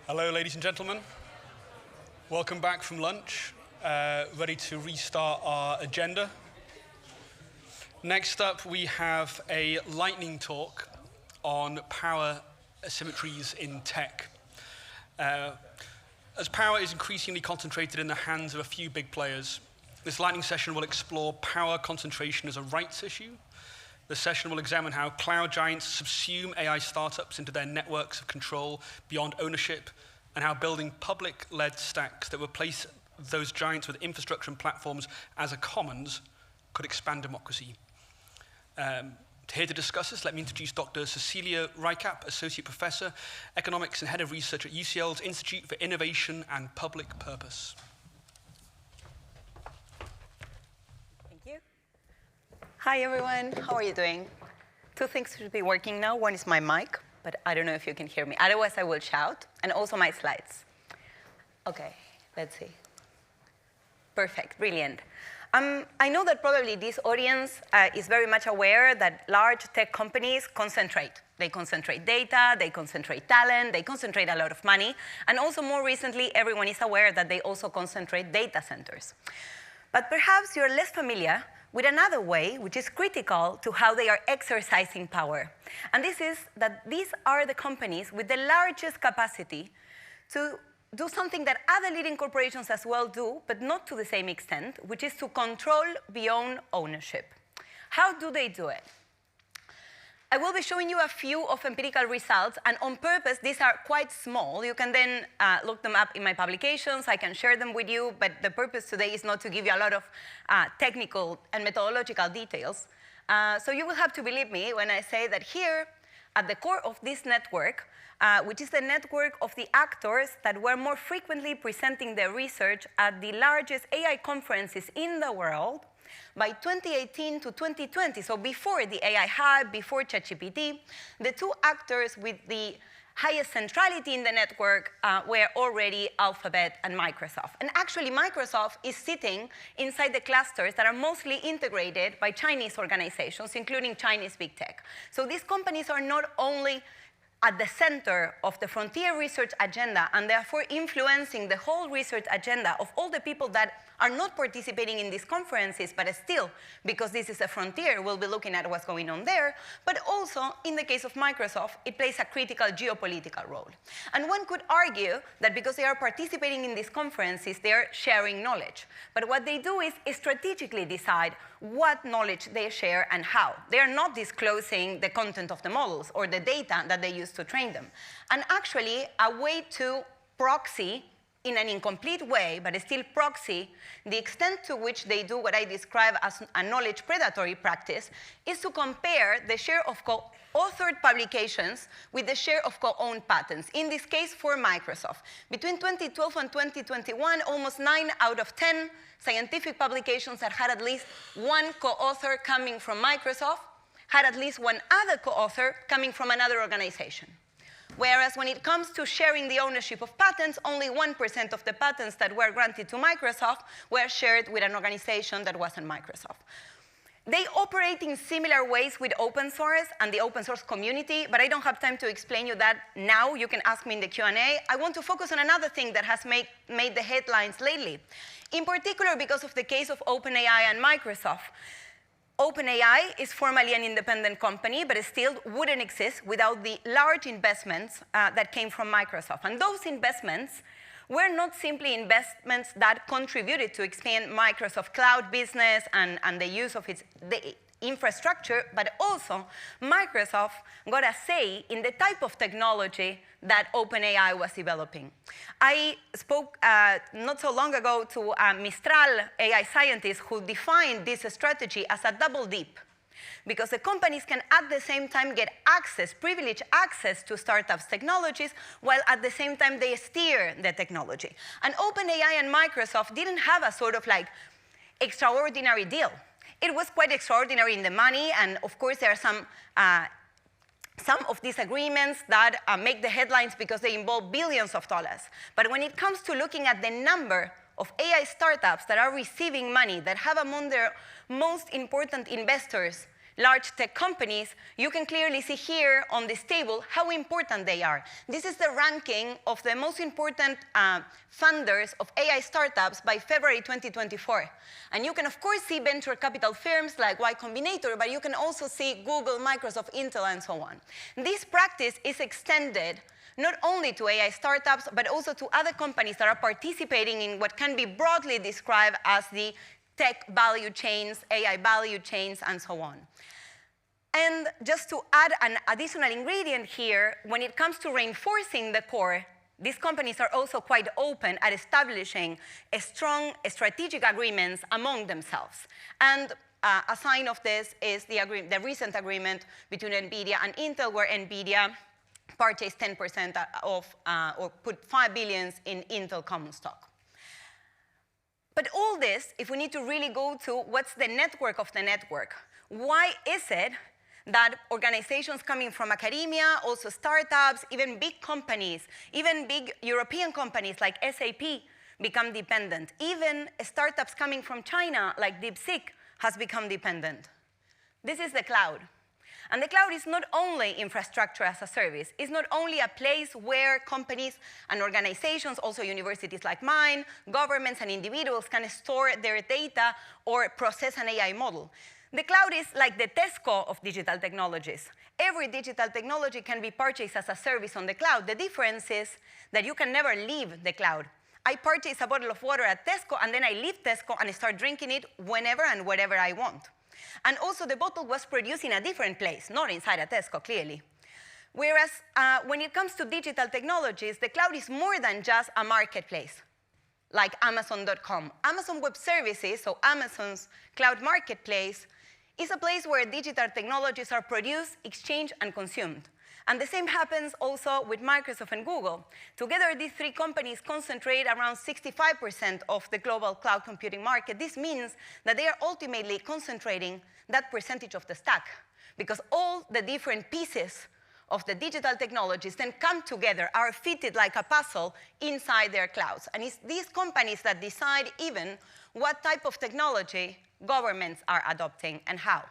Hello, ladies and gentlemen. Welcome back from lunch. Ready to restart our agenda. Next up, we have a lightning talk on power asymmetries in tech. As power is increasingly concentrated in the hands of a few big players, this lightning session will explore power concentration as a rights issue. The session will examine how cloud giants subsume AI startups into their networks of control beyond ownership, and how building public-led stacks that replace those giants with infrastructure and platforms as a commons could expand democracy. Here to discuss this, let me introduce Dr. Cecilia Reicap, Associate Professor, Economics and Head of Research at UCL's Institute for Innovation and Public Purpose. Thank you. Hi, everyone. How are you doing? Two things should be working now. One is my mic, but I don't know if you can hear me. Otherwise, I will shout, and also my slides. OK, let's see. Perfect, brilliant. I know that probably this audience is very much aware that large tech companies concentrate. They concentrate data, they concentrate talent, they concentrate a lot of money. And also more recently, everyone is aware that they also concentrate data centers. But perhaps you're less familiar with another way, which is critical to how they are exercising power. And this is that these are the companies with the largest capacity to do something that other leading corporations as well do, but not to the same extent, which is to control beyond ownership. How do they do it? I will be showing you a few of empirical results, and on purpose, these are quite small. You can then look them up in my publications. I can share them with you, but the purpose today is not to give you a lot of technical and methodological details. So you will have to believe me when I say that here, at the core of this network, which is the network of the actors that were more frequently presenting their research at the largest AI conferences in the world, by 2018 to 2020, so before the AI hype, before ChatGPT, the two actors with the highest centrality in the network were already Alphabet and Microsoft. And actually, Microsoft is sitting inside the clusters that are mostly integrated by Chinese organizations, including Chinese big tech. So these companies are not only at the center of the frontier research agenda and therefore influencing the whole research agenda of all the people that are not participating in these conferences, but still, because this is a frontier, we'll be looking at what's going on there. But also, in the case of Microsoft, it plays a critical geopolitical role. And one could argue that because they are participating in these conferences, they're sharing knowledge. But what they do is strategically decide what knowledge they share and how. They are not disclosing the content of the models or the data that they use to train them. And actually, a way to proxy in an incomplete way, but still proxy, the extent to which they do what I describe as a knowledge predatory practice is to compare the share of co-authored publications with the share of co-owned patents, in this case for Microsoft. Between 2012 and 2021, almost 9 out of 10 scientific publications that had at least one co-author coming from Microsoft had at least one other co-author coming from another organization. Whereas when it comes to sharing the ownership of patents, only 1% of the patents that were granted to Microsoft were shared with an organization that wasn't Microsoft. They operate in similar ways with open source and the open source community, but I don't have time to explain you that now. You can ask me in the Q&A. I want to focus on another thing that has made the headlines lately, in particular because of the case of OpenAI and Microsoft. OpenAI is formally an independent company, but it still wouldn't exist without the large investments that came from Microsoft. And those investments were not simply investments that contributed to expand Microsoft cloud business and the use of the infrastructure, but also Microsoft got a say in the type of technology that OpenAI was developing. I spoke not so long ago to a Mistral AI scientist who defined this strategy as a double dip, because the companies can at the same time get access, privileged access to startups' technologies, while at the same time they steer the technology. And OpenAI and Microsoft didn't have a sort of like extraordinary deal. It was quite extraordinary in the money, and of course there are some of these agreements that make the headlines because they involve billions of dollars. But when it comes to looking at the number of AI startups that are receiving money, that have among their most important investors large tech companies, you can clearly see here on this table how important they are. This is the ranking of the most important funders of AI startups by February 2024. And you can, of course, see venture capital firms like Y Combinator, but you can also see Google, Microsoft, Intel, and so on. This practice is extended not only to AI startups, but also to other companies that are participating in what can be broadly described as the tech value chains, AI value chains, and so on. And just to add an additional ingredient here, when it comes to reinforcing the core, these companies are also quite open at establishing strong strategic agreements among themselves. And a sign of this is the recent agreement between NVIDIA and Intel, where NVIDIA purchased 10% of, or put $5 billion in Intel common stock. But all this, if we need to really go to what's the network of the network, why is it that organizations coming from academia, also startups, even big companies, even big European companies like SAP become dependent? Even startups coming from China, like DeepSeek, has become dependent. This is the cloud. And the cloud is not only infrastructure as a service. It's not only a place where companies and organizations, also universities like mine, governments and individuals can store their data or process an AI model. The cloud is like the Tesco of digital technologies. Every digital technology can be purchased as a service on the cloud. The difference is that you can never leave the cloud. I purchase a bottle of water at Tesco, and then I leave Tesco and I start drinking it whenever and wherever I want. And also, the bottle was produced in a different place, not inside a Tesco, clearly. Whereas when it comes to digital technologies, the cloud is more than just a marketplace, like Amazon.com. Amazon Web Services, so Amazon's cloud marketplace, is a place where digital technologies are produced, exchanged, and consumed. And the same happens also with Microsoft and Google. Together, these three companies concentrate around 65% of the global cloud computing market. This means that they are ultimately concentrating that percentage of the stack, because all the different pieces of the digital technologies then come together, are fitted like a puzzle inside their clouds. And it's these companies that decide even what type of technology governments are adopting and how.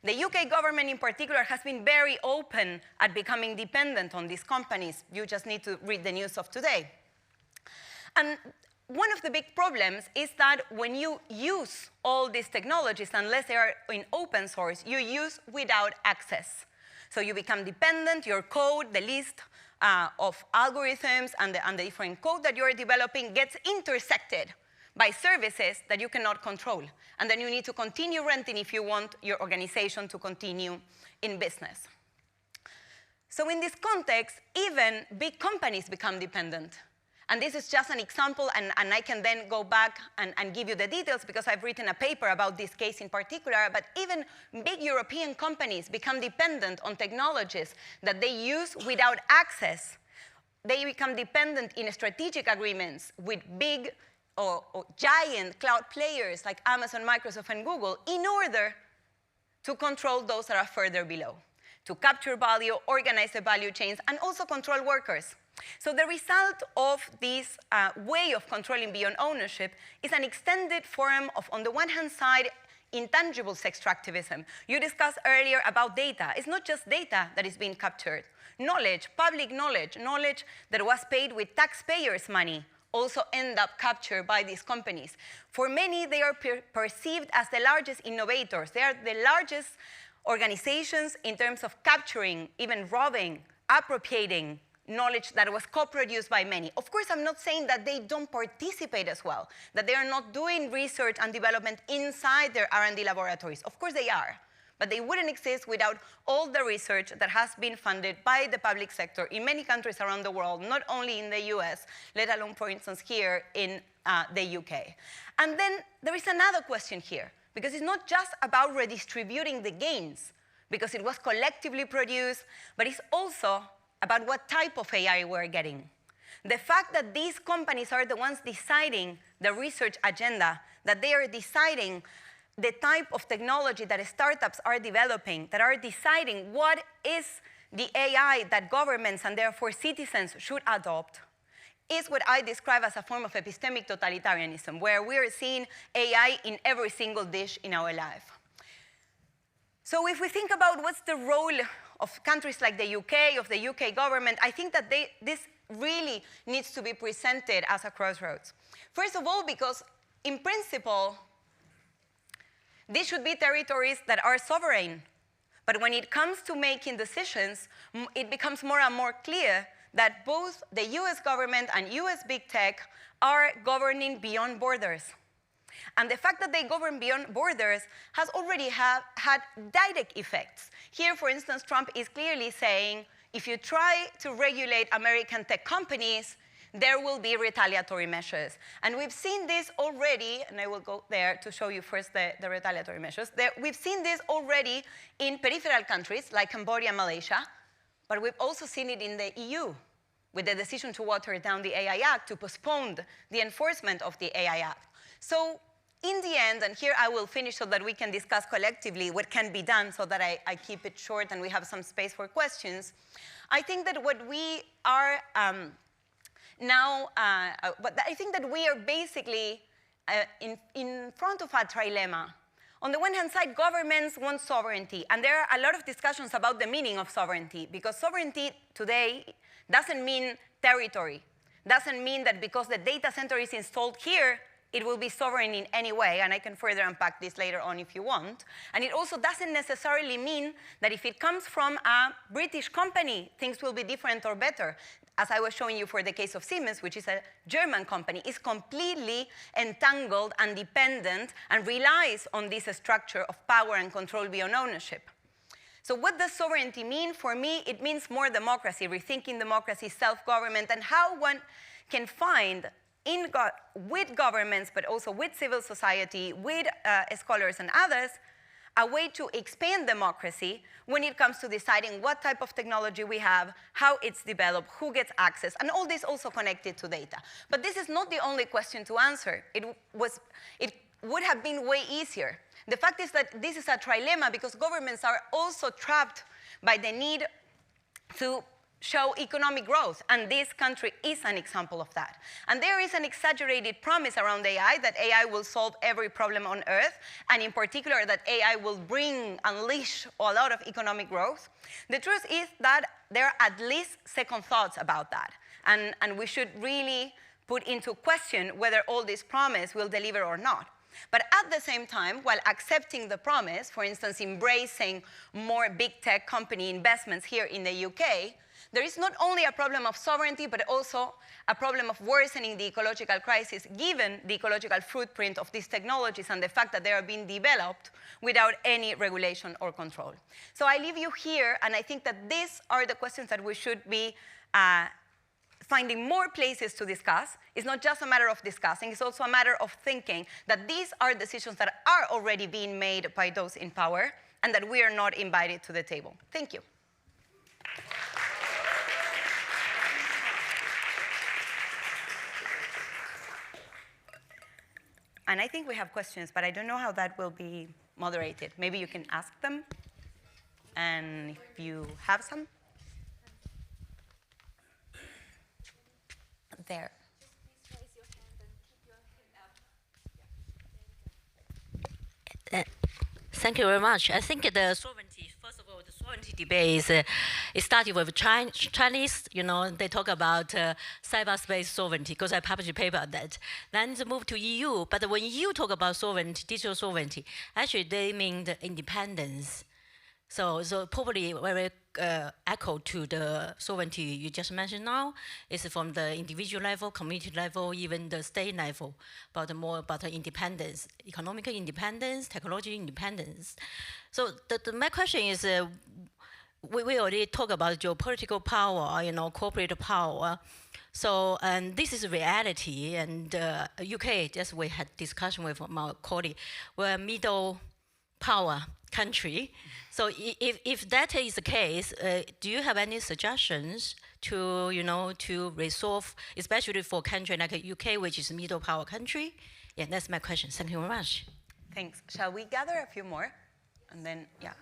The UK government in particular has been very open at becoming dependent on these companies. You just need to read the news of today. And one of the big problems is that when you use all these technologies, unless they are in open source, you use without access. So you become dependent, your code, the list of algorithms and the different code that you're developing gets intersected by services that you cannot control. And then you need to continue renting if you want your organization to continue in business. So in this context, even big companies become dependent. And this is just an example, and I can then go back and give you the details because I've written a paper about this case in particular, but even big European companies become dependent on technologies that they use without access. They become dependent in strategic agreements with big or giant cloud players like Amazon, Microsoft, and Google in order to control those that are further below, to capture value, organize the value chains, and also control workers. So the result of this way of controlling beyond ownership is an extended form of, on the one hand side, intangible extractivism. You discussed earlier about data. It's not just data that is being captured. Knowledge, public knowledge, knowledge that was paid with taxpayers' money, also end up captured by these companies. For many, they are perceived as the largest innovators. They are the largest organizations in terms of capturing, even robbing, appropriating knowledge that was co-produced by many. Of course, I'm not saying that they don't participate as well, that they are not doing research and development inside their R&D laboratories. Of course they are, but they wouldn't exist without all the research that has been funded by the public sector in many countries around the world, not only in the US, let alone, for instance, here in the UK. And then there is another question here, because it's not just about redistributing the gains, because it was collectively produced, but it's also about what type of AI we're getting. The fact that these companies are the ones deciding the research agenda, that they are deciding the type of technology that startups are developing, that are deciding what is the AI that governments and therefore citizens should adopt, is what I describe as a form of epistemic totalitarianism, where we are seeing AI in every single dish in our life. So if we think about what's the role of countries like the UK, of the UK government, I think that this really needs to be presented as a crossroads. First of all, because in principle, these should be territories that are sovereign. But when it comes to making decisions, it becomes more and more clear that both the US government and US big tech are governing beyond borders. And the fact that they govern beyond borders has already had direct effects. Here, for instance, Trump is clearly saying, if you try to regulate American tech companies, there will be retaliatory measures. And we've seen this already, and I will go there to show you first the retaliatory measures. We've seen this already in peripheral countries like Cambodia and Malaysia, but we've also seen it in the EU with the decision to water down the AI Act, to postpone the enforcement of the AI Act. So in the end, and here I will finish so that we can discuss collectively what can be done so that I keep it short and we have some space for questions. I think that what we are but I think that we are basically in front of a trilemma. On the one hand side, governments want sovereignty, and there are a lot of discussions about the meaning of sovereignty, because sovereignty today doesn't mean territory. Doesn't mean that because the data center is installed here, it will be sovereign in any way, and I can further unpack this later on if you want. And it also doesn't necessarily mean that if it comes from a British company, things will be different or better. As I was showing you for the case of Siemens, which is a German company, is completely entangled and dependent and relies on this structure of power and control beyond ownership. So what does sovereignty mean? For me, it means more democracy, rethinking democracy, self-government, and how one can find with governments, but also with civil society, with scholars and others, a way to expand democracy when it comes to deciding what type of technology we have, how it's developed, who gets access, and all this also connected to data. But this is not the only question to answer. It would have been way easier. The fact is that this is a trilemma because governments are also trapped by the need to show economic growth, and this country is an example of that. And there is an exaggerated promise around AI that AI will solve every problem on Earth, and in particular that AI will unleash a lot of economic growth. The truth is that there are at least second thoughts about that, and we should really put into question whether all this promise will deliver or not. But at the same time, while accepting the promise, for instance, embracing more big tech company investments here in the UK, there is not only a problem of sovereignty, but also a problem of worsening the ecological crisis, given the ecological footprint of these technologies and the fact that they are being developed without any regulation or control. So I leave you here, and I think that these are the questions that we should be finding more places to discuss. It's not just a matter of discussing, it's also a matter of thinking that these are decisions that are already being made by those in power, and that we are not invited to the table. Thank you. And I think we have questions, but I don't know how that will be moderated. Maybe you can ask them, and if you have some. There. Please raise your hand and keep your hand up. Thank you very much. I think the sovereignty, first of all, the sovereignty debate it started with Chinese, they talk about cyberspace sovereignty, because I published a paper on that. Then it moved to EU, but when EU talk about sovereignty, digital sovereignty, actually they mean the independence. So probably very echo to the sovereignty you just mentioned now is from the individual level, community level, even the state level, but more about independence, economic independence, technology independence. So my question is, we already talked about geopolitical power, corporate power. So, and this is reality, and UK, just we had discussion with my colleague, we're a middle power country. So if that is the case, do you have any suggestions to, to resolve, especially for a country like the UK, which is a middle power country? Yeah, that's my question. Thank you very much. Thanks. Shall we gather a few more? And then, yeah.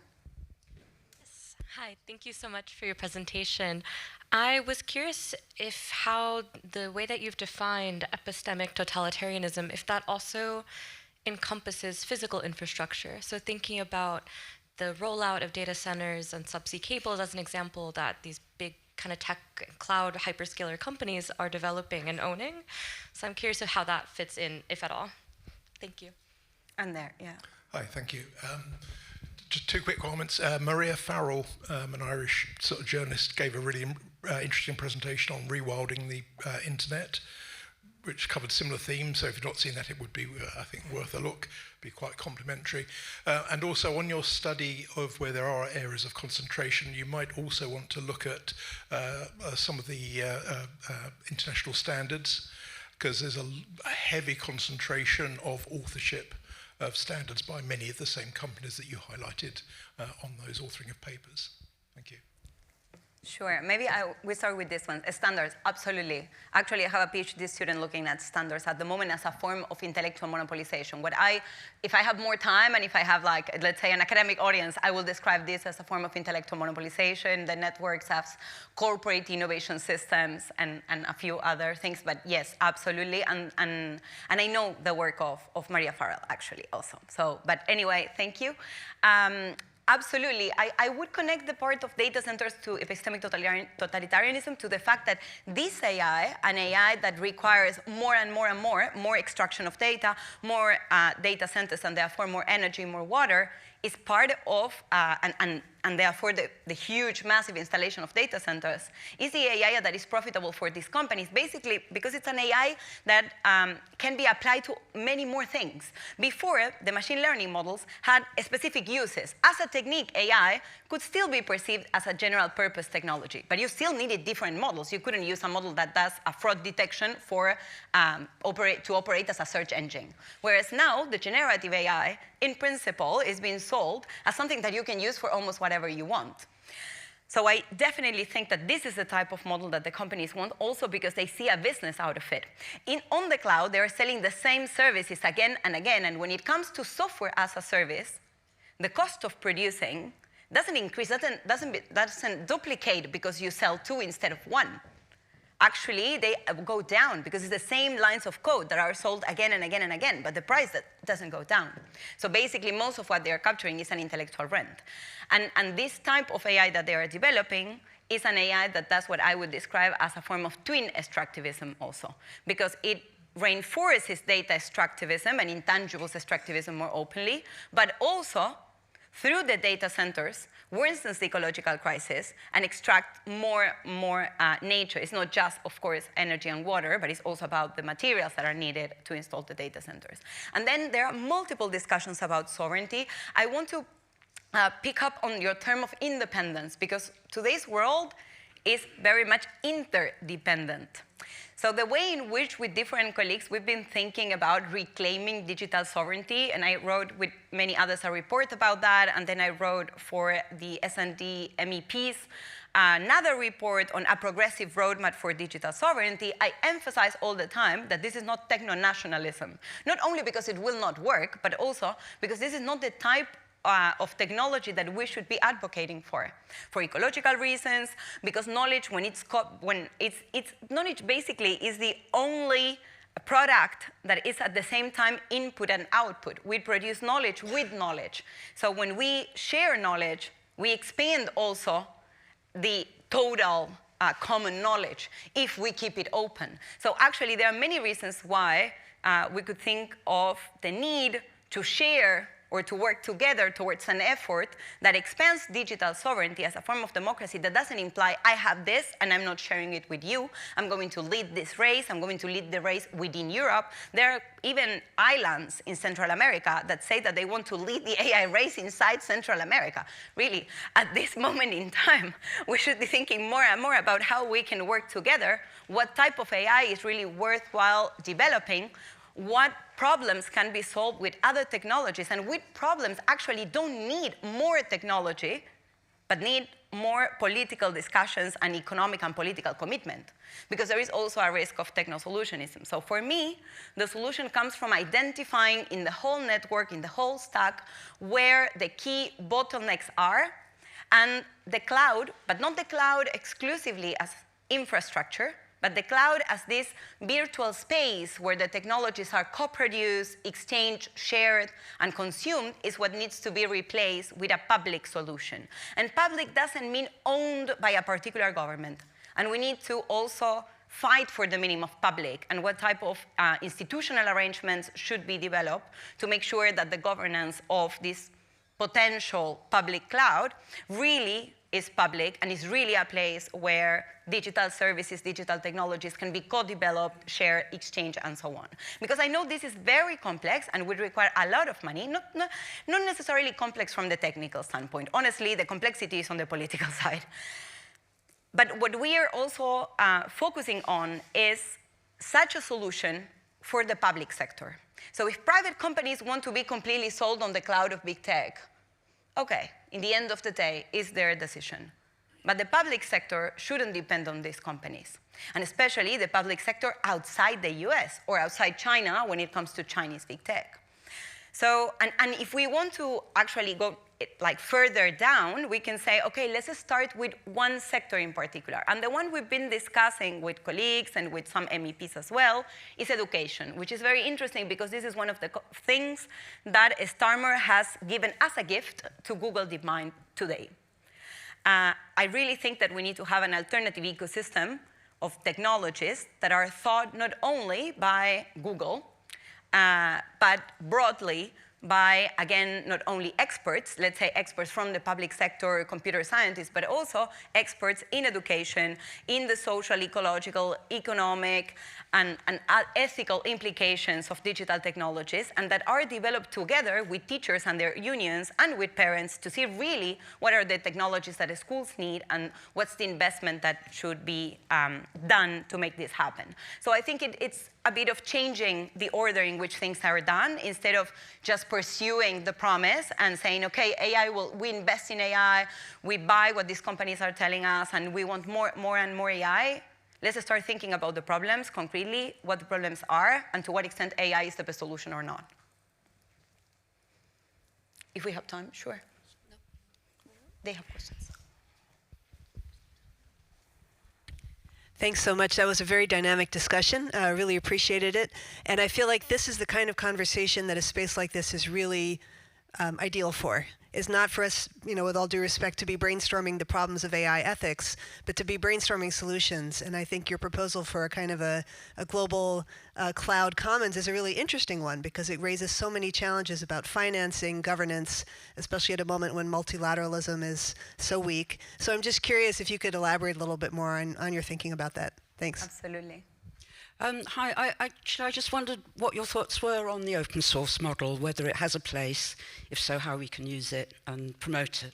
Yes. Hi, thank you so much for your presentation. I was curious if how the way that you've defined epistemic totalitarianism, if that also encompasses physical infrastructure. So thinking about the rollout of data centers and subsea cables as an example that these big kind of tech cloud hyperscaler companies are developing and owning. So I'm curious of how that fits in, if at all. Thank you. And there, yeah. Hi, thank you. Just two quick comments. Maria Farrell, an Irish sort of journalist, gave a really interesting presentation on rewilding the internet, which covered similar themes. So if you've not seen that, it would be, I think, worth a look. Be quite complimentary. And also on your study of where there are areas of concentration, you might also want to look at some of the international standards, because there's a heavy concentration of authorship of standards by many of the same companies that you highlighted on those authoring of papers. Thank you. Sure. Maybe we start with this one. Standards, absolutely. Actually, I have a PhD student looking at standards at the moment as a form of intellectual monopolization. If I have more time and if I have, like, let's say, an academic audience, I will describe this as a form of intellectual monopolization. The networks have corporate innovation systems and a few other things. But yes, absolutely. And I know the work of Maria Farrell, actually, also. So, but anyway, thank you. Absolutely. I would connect the part of data centers to epistemic totalitarianism to the fact that this AI, an AI that requires more and more and more extraction of data, more data centers, and therefore more energy, more water, is part of, and therefore the huge, massive installation of data centers, is the AI that is profitable for these companies, basically because it's an AI that can be applied to many more things. Before, the machine learning models had specific uses. As a technique, AI could still be perceived as a general purpose technology, but you still needed different models. You couldn't use a model that does a fraud detection to operate as a search engine. Whereas now, the generative AI, in principle, is being sold as something that you can use for almost whatever you want. So I definitely think that this is the type of model that the companies want, also because they see a business out of it. On the cloud, they're selling the same services again and again, and when it comes to software as a service, the cost of producing doesn't increase, doesn't duplicate because you sell two instead of one. Actually, they go down because it's the same lines of code that are sold again and again and again, but the price doesn't go down. So basically, most of what they're capturing is an intellectual rent. And this type of AI that they are developing is an AI that does what I would describe as a form of twin extractivism also, because it reinforces data extractivism and intangibles extractivism more openly, but also through the data centers, worsens the ecological crisis and extract more nature. It's not just, of course, energy and water, but it's also about the materials that are needed to install the data centers. And then there are multiple discussions about sovereignty. I want to pick up on your term of independence, because today's world is very much interdependent. So the way in which, with different colleagues, we've been thinking about reclaiming digital sovereignty, and I wrote with many others a report about that, and then I wrote for the S&D MEPs another report on a progressive roadmap for digital sovereignty. I emphasize all the time that this is not techno-nationalism, not only because it will not work, but also because this is not the type of technology that we should be advocating for ecological reasons, because knowledge, knowledge basically is the only product that is at the same time input and output. We produce knowledge with knowledge. So when we share knowledge, we expand also the total common knowledge if we keep it open. So actually, there are many reasons why we could think of the need to share or to work together towards an effort that expands digital sovereignty as a form of democracy that doesn't imply, I have this and I'm not sharing it with you. I'm going to lead this race. I'm going to lead the race within Europe. There are even islands in Central America that say that they want to lead the AI race inside Central America. Really, at this moment in time, we should be thinking more and more about how we can work together, what type of AI is really worthwhile developing, what problems can be solved with other technologies, and which problems actually don't need more technology, but need more political discussions and economic and political commitment. Because there is also a risk of techno-solutionism. So for me, the solution comes from identifying in the whole network, in the whole stack, where the key bottlenecks are, and the cloud, but not the cloud exclusively as infrastructure, but the cloud as this virtual space where the technologies are co-produced, exchanged, shared, and consumed is what needs to be replaced with a public solution. And public doesn't mean owned by a particular government. And we need to also fight for the meaning of public and what type of institutional arrangements should be developed to make sure that the governance of this potential public cloud really is public and is really a place where digital services, digital technologies can be co-developed, shared, exchanged, and so on. Because I know this is very complex and would require a lot of money, not necessarily complex from the technical standpoint. Honestly, the complexity is on the political side. But what we are also focusing on is such a solution for the public sector. So if private companies want to be completely sold on the cloud of big tech, okay, in the end of the day, it's their decision. But the public sector shouldn't depend on these companies, and especially the public sector outside the US or outside China when it comes to Chinese big tech. So, and if we want to actually go like further down, we can say, okay, let's start with one sector in particular. And the one we've been discussing with colleagues and with some MEPs as well is education, which is very interesting because this is one of the things that Starmer has given as a gift to Google DeepMind today. I really think that we need to have an alternative ecosystem of technologies that are thought not only by Google, but broadly by, again, not only experts, let's say experts from the public sector, computer scientists, but also experts in education, in the social, ecological, economic, and ethical implications of digital technologies, and that are developed together with teachers and their unions and with parents to see really what are the technologies that the schools need and what's the investment that should be done to make this happen. So I think it's a bit of changing the order in which things are done instead of just pursuing the promise and saying, okay, we invest in AI, we buy what these companies are telling us, and we want more and more AI. Let's start thinking about the problems concretely, what the problems are, and to what extent AI is the best solution or not. If we have time, sure. No. They have questions. Thanks so much. That was a very dynamic discussion. I really appreciated it. And I feel like this is the kind of conversation that a space like this is really ideal for. It's not for us, with all due respect, to be brainstorming the problems of AI ethics, but to be brainstorming solutions. And I think your proposal for a kind of a global cloud commons is a really interesting one because it raises so many challenges about financing, governance, especially at a moment when multilateralism is so weak. So I'm just curious if you could elaborate a little bit more on your thinking about that. Thanks. Absolutely. Hi, I just wondered what your thoughts were on the open source model, whether it has a place, if so, how we can use it and promote it.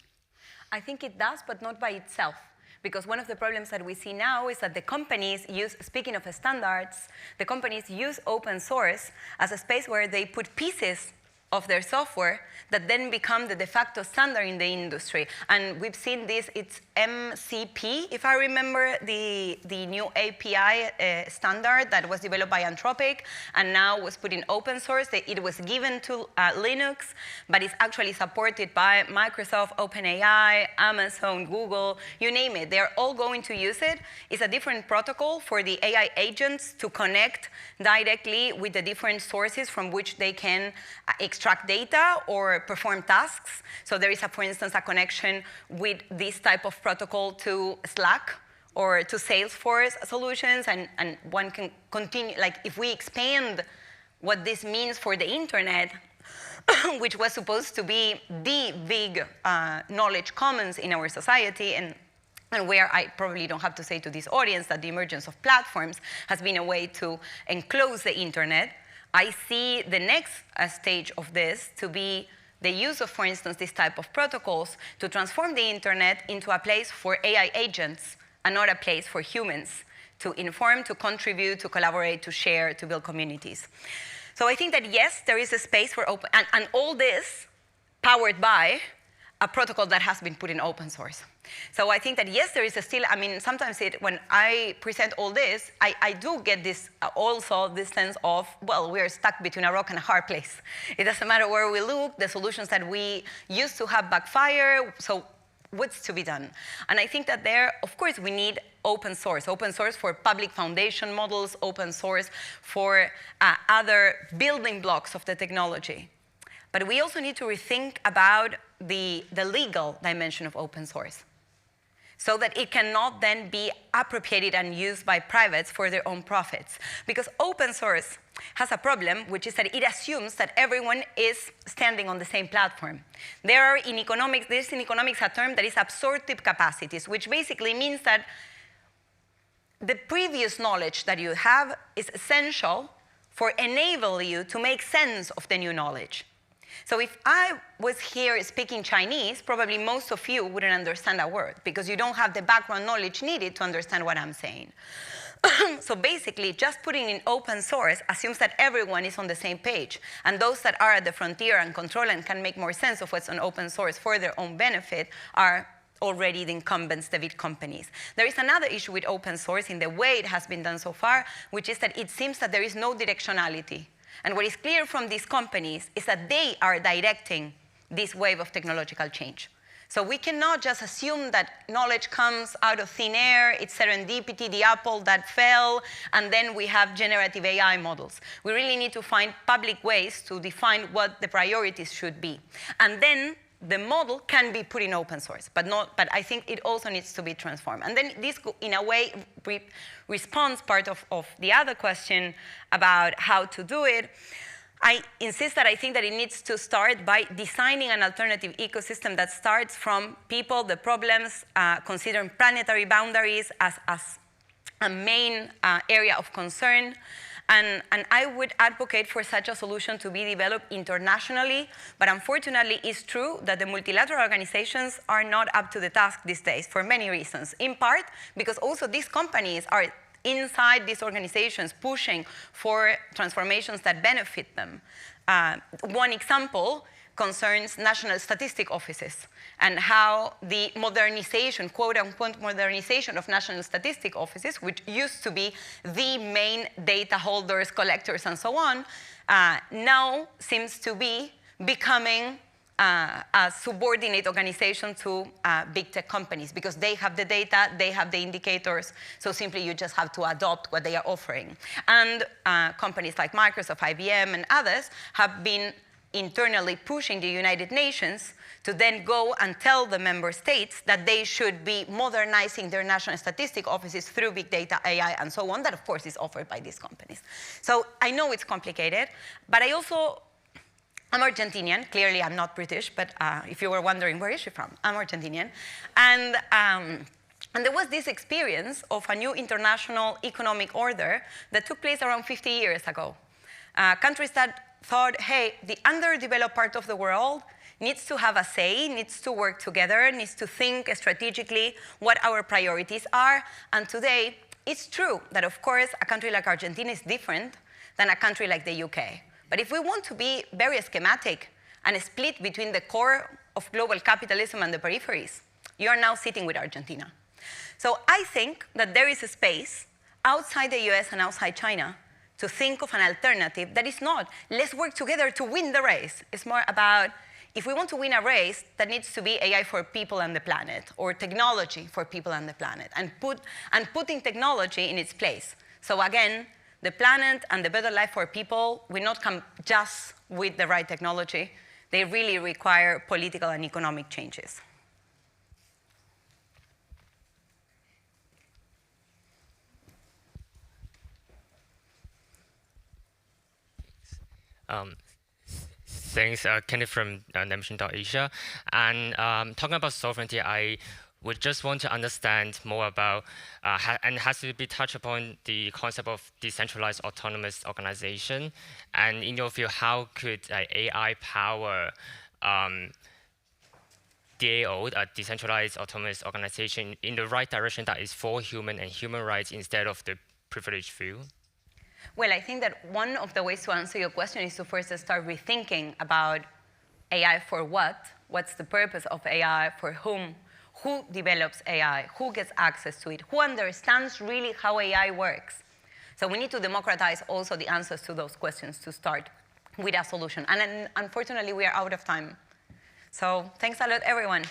I think it does, but not by itself. Because one of the problems that we see now is that the companies use, speaking of standards, the companies use open source as a space where they put pieces of their software that then become the de facto standard in the industry. And we've seen this, it's MCP, if I remember, the new API standard that was developed by Anthropic and now was put in open source. It was given to Linux, but it's actually supported by Microsoft, OpenAI, Amazon, Google, you name it. They're all going to use it. It's a different protocol for the AI agents to connect directly with the different sources from which they can extract data or perform tasks. So there is, for instance, a connection with this type of protocol to Slack or to Salesforce solutions, and one can continue, like if we expand what this means for the internet, which was supposed to be the big knowledge commons in our society, and where I probably don't have to say to this audience that the emergence of platforms has been a way to enclose the internet, I see the next stage of this to be the use of, for instance, this type of protocols to transform the internet into a place for AI agents and not a place for humans to inform, to contribute, to collaborate, to share, to build communities. So I think that, yes, there is a space for open, and all this powered by a protocol that has been put in open source. So I think that, yes, there is still, sometimes when I present all this, I do get this also this sense of, well, we're stuck between a rock and a hard place. It doesn't matter where we look, the solutions that we used to have backfire, so what's to be done. And I think that there, of course, we need open source for public foundation models, open source for other building blocks of the technology. But we also need to rethink about the legal dimension of open source, so that it cannot then be appropriated and used by privates for their own profits. Because open source has a problem, which is that it assumes that everyone is standing on the same platform. There's in economics a term that is absorptive capacities, which basically means that the previous knowledge that you have is essential for enabling you to make sense of the new knowledge. So if I was here speaking Chinese, probably most of you wouldn't understand a word, because you don't have the background knowledge needed to understand what I'm saying. So basically, just putting in open source assumes that everyone is on the same page, and those that are at the frontier and control and can make more sense of what's on open source for their own benefit are already the incumbents, the big companies. There is another issue with open source in the way it has been done so far, which is that it seems that there is no directionality. And what is clear from these companies is that they are directing this wave of technological change. So we cannot just assume that knowledge comes out of thin air, it's serendipity, the apple that fell, and then we have generative AI models. We really need to find public ways to define what the priorities should be. And then the model can be put in open source, but I think it also needs to be transformed. And then this, in a way, responds part of the other question about how to do it. I insist that I think that it needs to start by designing an alternative ecosystem that starts from people, the problems, considering planetary boundaries as a main area of concern. And I would advocate for such a solution to be developed internationally, but unfortunately it's true that the multilateral organizations are not up to the task these days for many reasons. In part, because also these companies are inside these organizations pushing for transformations that benefit them. One example concerns national statistic offices and how the modernization, quote unquote, modernization of national statistic offices, which used to be the main data holders, collectors, and so on, now seems to be becoming a subordinate organization to big tech companies, because they have the data, they have the indicators, so simply you just have to adopt what they are offering. And companies like Microsoft, IBM, and others have been internally pushing the United Nations to then go and tell the member states that they should be modernizing their national statistic offices through big data, AI, and so on. That, of course, is offered by these companies. So I know it's complicated, but I'm Argentinian. Clearly, I'm not British, but if you were wondering, where is she from? I'm Argentinian. And there was this experience of a new international economic order that took place around 50 years ago. Countries that thought, hey, the underdeveloped part of the world needs to have a say, needs to work together, needs to think strategically what our priorities are. And today, it's true that, of course, a country like Argentina is different than a country like the UK. But if we want to be very schematic and split between the core of global capitalism and the peripheries, you are now sitting with Argentina. So I think that there is a space outside the US and outside China to think of an alternative that is not, let's work together to win the race. It's more about, if we want to win a race, that needs to be AI for people and the planet, or technology for people and the planet, and putting technology in its place. So again, the planet and the better life for people will not come just with the right technology. They really require political and economic changes. Thanks, Kenneth from Dimension.Asia. And talking about sovereignty, I would just want to understand more about, and has to be touched upon the concept of decentralized autonomous organization. And in your view, how could AI power DAO, a decentralized autonomous organization, in the right direction that is for human and human rights instead of the privileged few? Well, I think that one of the ways to answer your question is to first start rethinking about AI for what, what's the purpose of AI, for whom, who develops AI, who gets access to it, who understands really how AI works. So we need to democratize also the answers to those questions to start with a solution. And unfortunately, we are out of time. So thanks a lot, everyone.